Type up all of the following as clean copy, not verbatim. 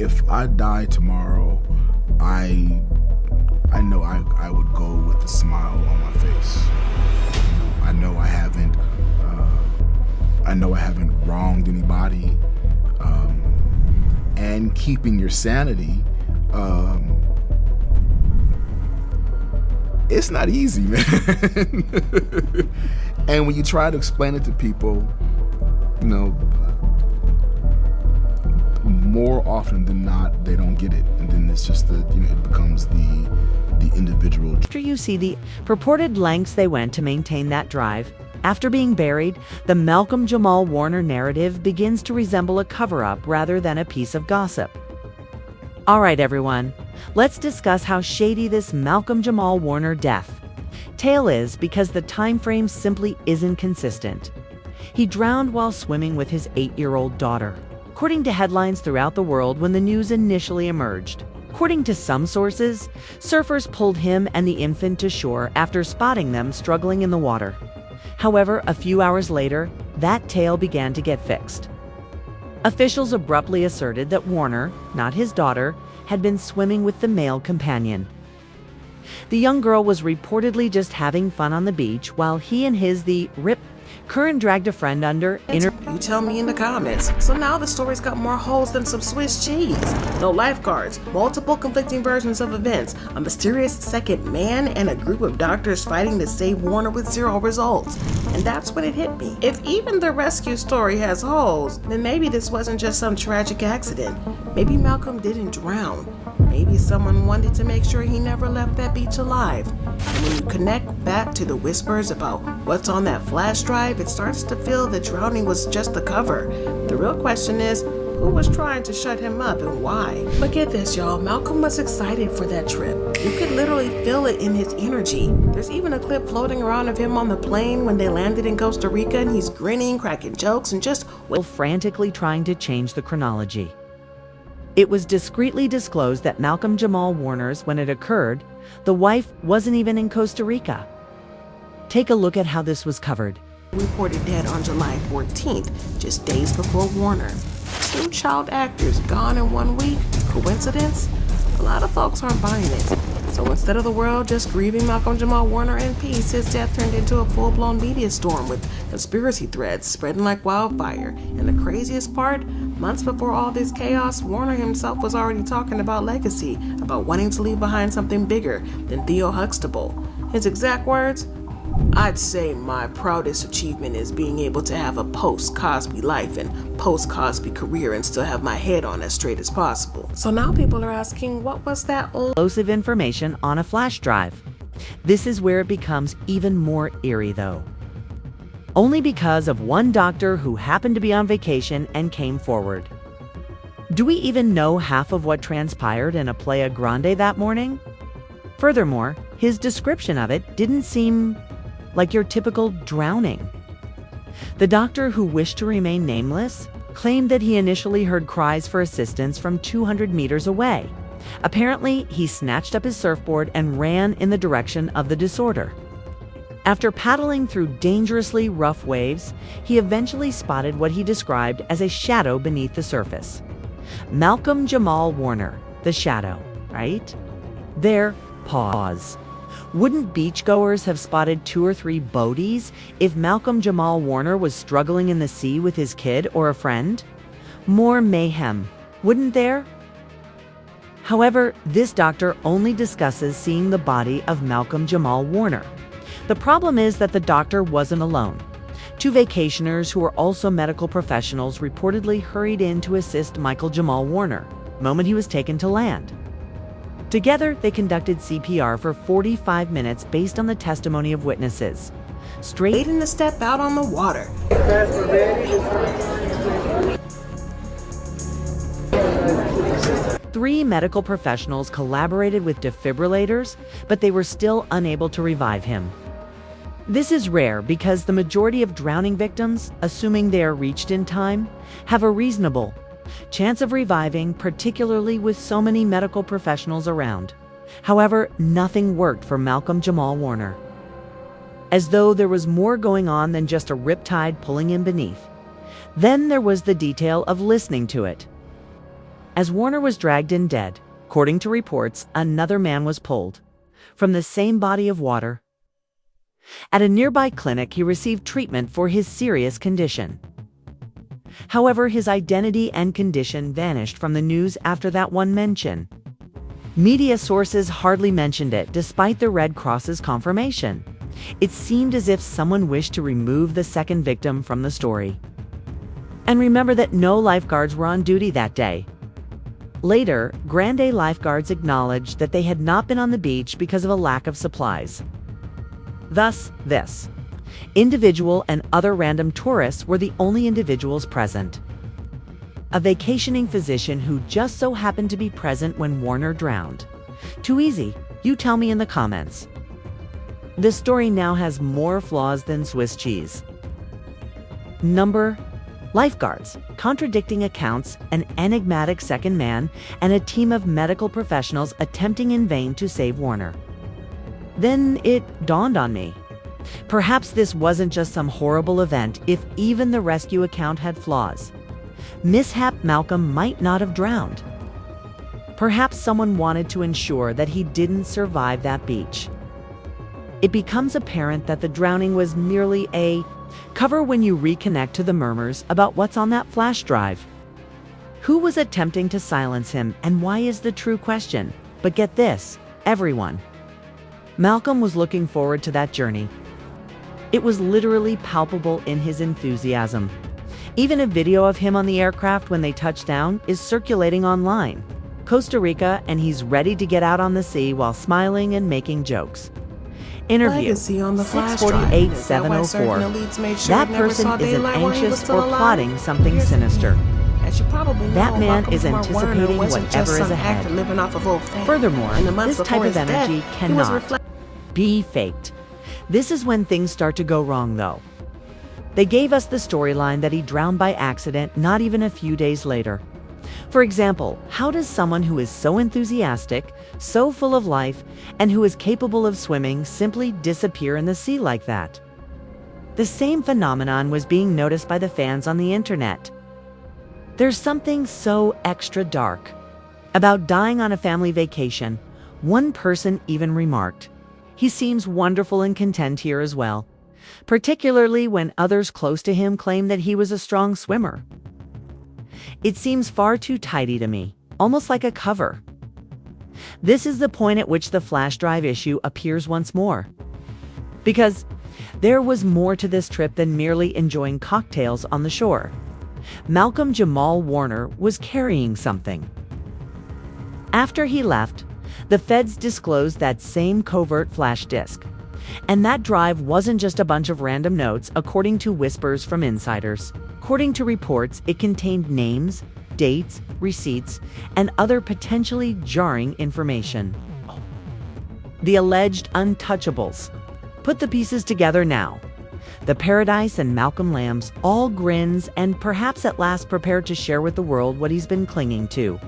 if I die tomorrow, I know I would go with a smile on my face. I know I haven't wronged anybody, and keeping your sanity. It's not easy, man. And when you try to explain it to people, more often than not, they don't get it, and then it's just it becomes the individual. After you see the purported lengths they went to maintain that drive, after being buried, the Malcolm Jamal Warner narrative begins to resemble a cover-up rather than a piece of gossip. All right, everyone, let's discuss how shady this Malcolm Jamal Warner death tale is, because the time frame simply isn't consistent. He drowned while swimming with his 8-year-old daughter, according to headlines throughout the world when the news initially emerged. According to some sources, surfers pulled him and the infant to shore after spotting them struggling in the water. However, a few hours later, that tale began to get fixed. Officials abruptly asserted that Warner, not his daughter, had been swimming with the male companion. The young girl was reportedly just having fun on the beach while he and the Rip Curran dragged a friend under. You tell me in the comments. So now the story's got more holes than some Swiss cheese. No lifeguards, multiple conflicting versions of events, a mysterious second man, and a group of doctors fighting to save Warner with zero results. And that's when it hit me. If even the rescue story has holes, then maybe this wasn't just some tragic accident. Maybe Malcolm didn't drown. Maybe someone wanted to make sure he never left that beach alive. And when you connect back to the whispers about what's on that flash drive, it starts to feel that drowning was just the cover. The real question is, who was trying to shut him up and why? But get this, y'all, Malcolm was excited for that trip. You could literally feel it in his energy. There's even a clip floating around of him on the plane when they landed in Costa Rica, and he's grinning, cracking jokes, and just frantically trying to change the chronology. It was discreetly disclosed that Malcolm Jamal Warner's, when it occurred, the wife wasn't even in Costa Rica. Take a look at how this was covered. Reported dead on July 14th, just days before Warner. 2 child actors gone in 1 week. Coincidence? A lot of folks aren't buying it. So instead of the world just grieving Malcolm Jamal Warner in peace, his death turned into a full-blown media storm with conspiracy threads spreading like wildfire. And the craziest part, months before all this chaos, Warner himself was already talking about legacy, about wanting to leave behind something bigger than Theo Huxtable. His exact words? I'd say my proudest achievement is being able to have a post-Cosby life and post-Cosby career and still have my head on as straight as possible. So now people are asking, what was that explosive information on a flash drive? This is where it becomes even more eerie, though. Only because of one doctor who happened to be on vacation and came forward. Do we even know half of what transpired in a Playa Grande that morning? Furthermore, his description of it didn't seem like your typical drowning. The doctor, who wished to remain nameless, claimed that he initially heard cries for assistance from 200 meters away. Apparently, he snatched up his surfboard and ran in the direction of the disorder. After paddling through dangerously rough waves, he eventually spotted what he described as a shadow beneath the surface. Malcolm Jamal Warner, the shadow, right? There, pause. Wouldn't beachgoers have spotted 2 or 3 boaties if Malcolm Jamal Warner was struggling in the sea with his kid or a friend? More mayhem, wouldn't there? However, this doctor only discusses seeing the body of Malcolm Jamal Warner. The problem is that the doctor wasn't alone. 2 vacationers who were also medical professionals reportedly hurried in to assist Michael Jamal Warner the moment he was taken to land. Together, they conducted CPR for 45 minutes based on the testimony of witnesses. Waiting to step out on the water. 3 medical professionals collaborated with defibrillators, but they were still unable to revive him. This is rare because the majority of drowning victims, assuming they are reached in time, have a reasonable chance of reviving, particularly with so many medical professionals around. However, nothing worked for Malcolm Jamal Warner. As though there was more going on than just a riptide pulling him beneath. Then there was the detail of listening to it. As Warner was dragged in dead, according to reports, another man was pulled from the same body of water. At a nearby clinic, he received treatment for his serious condition. However, his identity and condition vanished from the news after that one mention. Media sources hardly mentioned it, despite the Red Cross's confirmation. It seemed as if someone wished to remove the second victim from the story. And remember that no lifeguards were on duty that day. Later, Grande lifeguards acknowledged that they had not been on the beach because of a lack of supplies. Thus, this individual and other random tourists were the only individuals present. A vacationing physician who just so happened to be present when Warner drowned. Too easy? You tell me in the comments. This story now has more flaws than Swiss cheese. Number: lifeguards, contradicting accounts, an enigmatic second man, and a team of medical professionals attempting in vain to save Warner. Then it dawned on me. Perhaps this wasn't just some horrible event if even the rescue account had flaws. Mishap Malcolm might not have drowned. Perhaps someone wanted to ensure that he didn't survive that beach. It becomes apparent that the drowning was merely a cover when you reconnect to the murmurs about what's on that flash drive. Who was attempting to silence him, and why is the true question? But get this, everyone. Malcolm was looking forward to that journey. It was literally palpable in his enthusiasm. Even a video of him on the aircraft when they touched down is circulating online. Costa Rica, and he's ready to get out on the sea while smiling and making jokes. Interview Legacy on the flash 648-704. That person isn't anxious or plotting something sinister. That man is anticipating whatever is ahead. Furthermore, this type of energy cannot be faked. This is when things start to go wrong, though. They gave us the storyline that he drowned by accident not even a few days later. For example, how does someone who is so enthusiastic, so full of life, and who is capable of swimming simply disappear in the sea like that? The same phenomenon was being noticed by the fans on the internet. There's something so extra dark about dying on a family vacation. One person even remarked, "He seems wonderful and content here as well," particularly when others close to him claim that he was a strong swimmer. It seems far too tidy to me, almost like a cover. This is the point at which the flash drive issue appears once more. Because there was more to this trip than merely enjoying cocktails on the shore. Malcolm Jamal Warner was carrying something. After he left, the feds disclosed that same covert flash disk. And that drive wasn't just a bunch of random notes, according to whispers from insiders. According to reports, it contained names, dates, receipts, and other potentially jarring information. The alleged untouchables. Put the pieces together now. The Paradise and Malcolm Lambs, all grins and perhaps at last prepared to share with the world what he's been clinging to.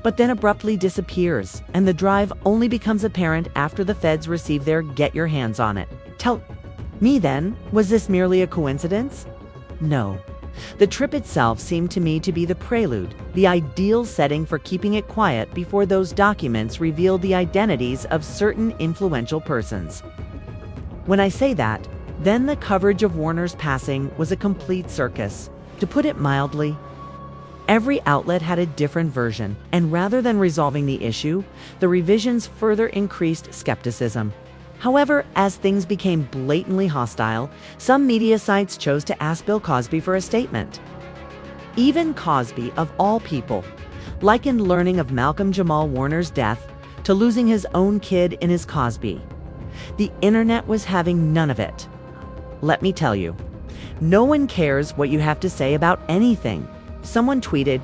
But then abruptly disappears, and the drive only becomes apparent after the feds receive their "get your hands on it." Tell me then, was this merely a coincidence? No. The trip itself seemed to me to be the prelude, the ideal setting for keeping it quiet before those documents revealed the identities of certain influential persons. When I say that, then the coverage of Warner's passing was a complete circus, to put it mildly. Every outlet had a different version, and rather than resolving the issue, the revisions further increased skepticism. However, as things became blatantly hostile, some media sites chose to ask Bill Cosby for a statement. Even Cosby, of all people, likened learning of Malcolm Jamal Warner's death to losing his own kid in his Cosby. The internet was having none of it. Let me tell you, no one cares what you have to say about anything. Someone tweeted,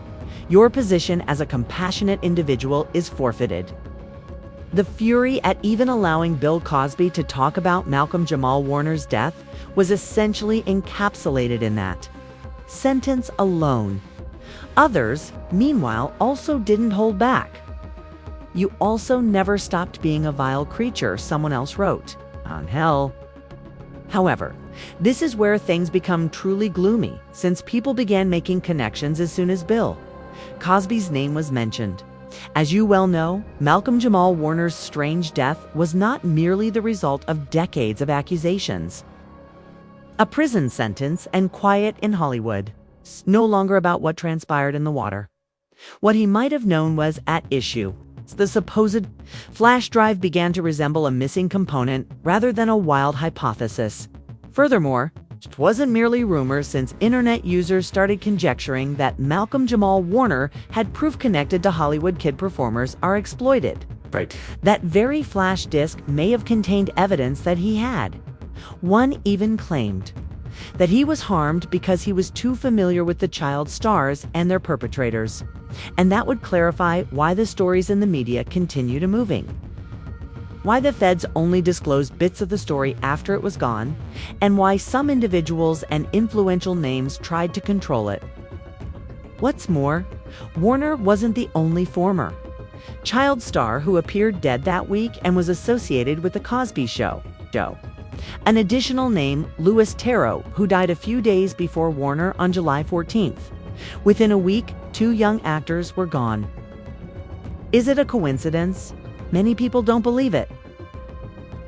"Your position as a compassionate individual is forfeited." The fury at even allowing Bill Cosby to talk about Malcolm Jamal Warner's death was essentially encapsulated in that sentence alone. Others, meanwhile, also didn't hold back. "You also never stopped being a vile creature," someone else wrote. On hell. However, this is where things become truly gloomy, since people began making connections as soon as Bill Cosby's name was mentioned. As you well know, Malcolm Jamal Warner's strange death was not merely the result of decades of accusations. A prison sentence and quiet in Hollywood. No longer about what transpired in the water. What he might have known was at issue. The supposed flash drive began to resemble a missing component rather than a wild hypothesis. Furthermore, it wasn't merely rumors, since internet users started conjecturing that Malcolm Jamal Warner had proof connected to Hollywood kid performers are exploited. Right. That very flash disk may have contained evidence that he had. One even claimed that he was harmed because he was too familiar with the child stars and their perpetrators. And that would clarify why the stories in the media continued moving. Why the feds only disclosed bits of the story after it was gone, and why some individuals and influential names tried to control it. What's more, Warner wasn't the only former child star who appeared dead that week and was associated with The Cosby Show. An additional name, Louis Theroux, who died a few days before Warner on July 14th. Within a week, 2 young actors were gone. Is it a coincidence? Many people don't believe it.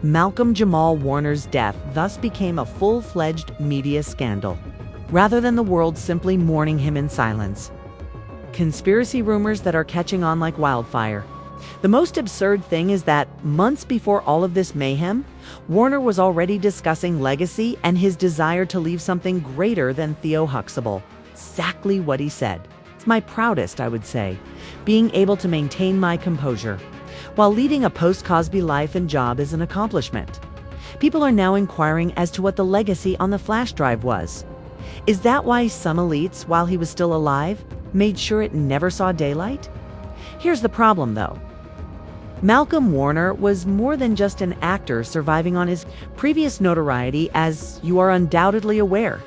Malcolm Jamal Warner's death thus became a full-fledged media scandal, rather than the world simply mourning him in silence. Conspiracy rumors that are catching on like wildfire. The most absurd thing is that months before all of this mayhem, Warner was already discussing legacy and his desire to leave something greater than Theo Huxtable. Exactly what he said. It's my proudest, I would say, being able to maintain my composure while leading a post-Cosby life and job is an accomplishment. People are now inquiring as to what the legacy on the flash drive was. Is that why some elites, while he was still alive, made sure it never saw daylight? Here's the problem, though. Malcolm Warner was more than just an actor surviving on his previous notoriety, as you are undoubtedly aware.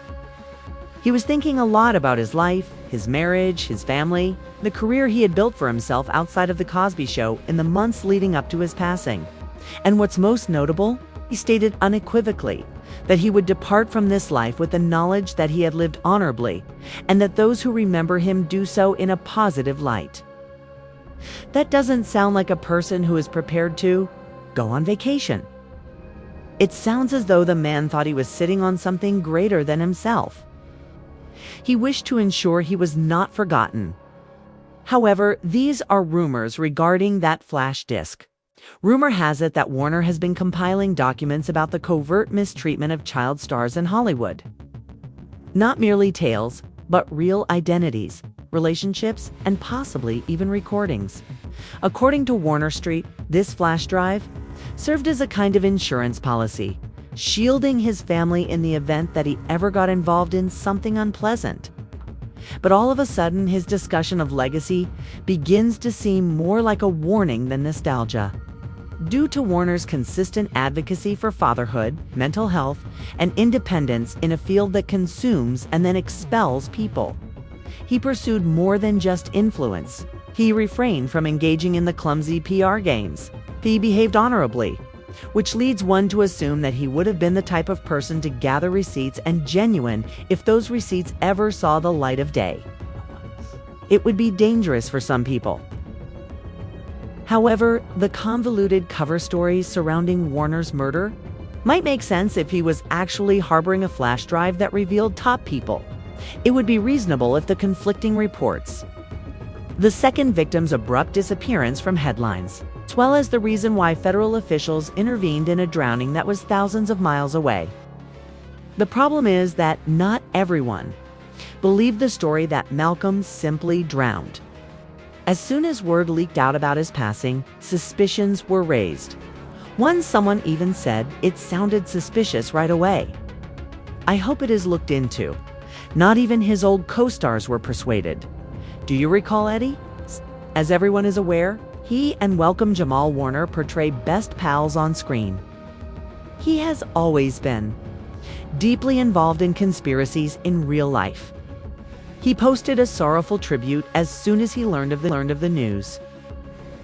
He was thinking a lot about his life, his marriage, his family, the career he had built for himself outside of The Cosby Show in the months leading up to his passing. And what's most notable, he stated unequivocally that he would depart from this life with the knowledge that he had lived honorably, and that those who remember him do so in a positive light. That doesn't sound like a person who is prepared to go on vacation. It sounds as though the man thought he was sitting on something greater than himself. He wished to ensure he was not forgotten. However, these are rumors regarding that flash disk. Rumor has it that Warner has been compiling documents about the covert mistreatment of child stars in Hollywood. Not merely tales, but real identities, relationships, and possibly even recordings. According to Warner Street, this flash drive served as a kind of insurance policy, shielding his family in the event that he ever got involved in something unpleasant. But all of a sudden, his discussion of legacy begins to seem more like a warning than nostalgia. Due to Warner's consistent advocacy for fatherhood, mental health, and independence in a field that consumes and then expels people, he pursued more than just influence. He refrained from engaging in the clumsy PR games. He behaved honorably, which leads one to assume that he would have been the type of person to gather receipts and genuine if those receipts ever saw the light of day. It would be dangerous for some people. However, the convoluted cover stories surrounding Warner's murder might make sense if he was actually harboring a flash drive that revealed top people. It would be reasonable if the conflicting reports, the second victim's abrupt disappearance from headlines, as well as the reason why federal officials intervened in a drowning that was thousands of miles away. The problem is that not everyone believed the story that Malcolm simply drowned. As soon as word leaked out about his passing, suspicions were raised. Someone even said it sounded suspicious right away. I hope it is looked into. Not even his old co-stars were persuaded. Do you recall Eddie? As everyone is aware, he and Malcolm Jamal Warner portray best pals on screen. He has always been deeply involved in conspiracies in real life. He posted a sorrowful tribute as soon as he learned of the news.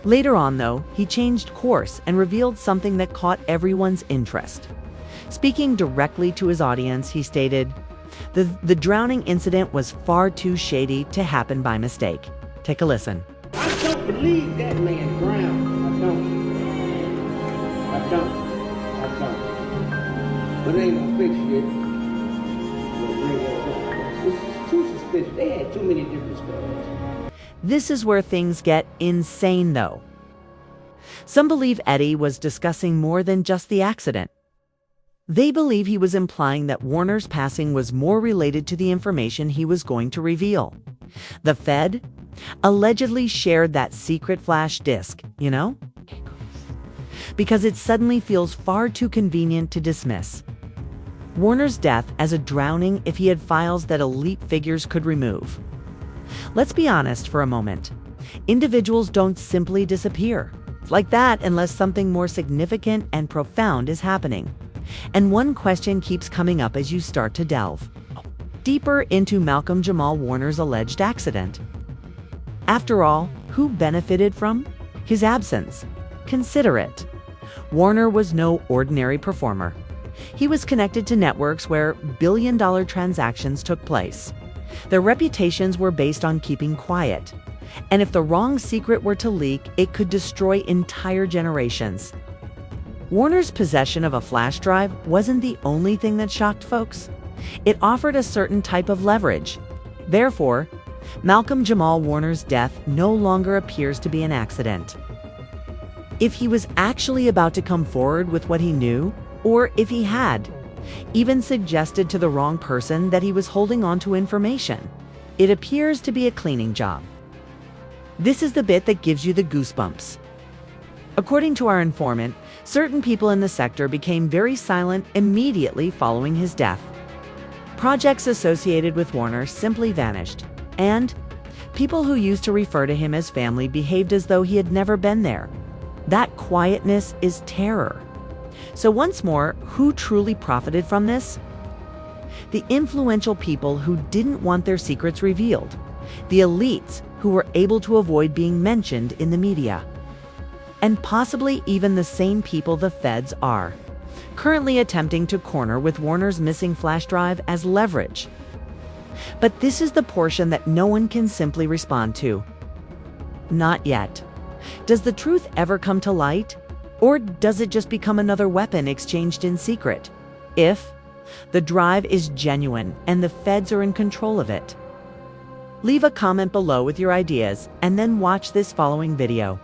Later on, though, he changed course and revealed something that caught everyone's interest. Speaking directly to his audience, he stated, The drowning incident was far too shady to happen by mistake. Take a listen. I don't believe that man drowned. I don't. But it ain't gonna fix shit. It's too suspicious. They had too many different stories. This is where things get insane, though. Some believe Eddie was discussing more than just the accident. They believe he was implying that Warner's passing was more related to the information he was going to reveal. The Fed allegedly shared that secret flash disk, because it suddenly feels far too convenient to dismiss. Warner's death as a drowning if he had files that elite figures could remove. Let's be honest for a moment. Individuals don't simply disappear like that unless something more significant and profound is happening. And one question keeps coming up as you start to delve deeper into Malcolm Jamal Warner's alleged accident. After all, who benefited from his absence? Consider it. Warner was no ordinary performer. He was connected to networks where billion-dollar transactions took place. Their reputations were based on keeping quiet. And if the wrong secret were to leak, it could destroy entire generations. Warner's possession of a flash drive wasn't the only thing that shocked folks. It offered a certain type of leverage. Therefore, Malcolm Jamal Warner's death no longer appears to be an accident. If he was actually about to come forward with what he knew, or if he had even suggested to the wrong person that he was holding on to information, it appears to be a cleaning job. This is the bit that gives you the goosebumps. According to our informant, certain people in the sector became very silent immediately following his death. Projects associated with Warner simply vanished, and people who used to refer to him as family behaved as though he had never been there. That quietness is terror. So once more, who truly profited from this? The influential people who didn't want their secrets revealed. The elites who were able to avoid being mentioned in the media. And possibly even the same people the feds are currently attempting to corner with Warner's missing flash drive as leverage. But this is the portion that no one can simply respond to. Not yet. Does the truth ever come to light? Or does it just become another weapon exchanged in secret? If the drive is genuine and the feds are in control of it. Leave a comment below with your ideas and then watch this following video.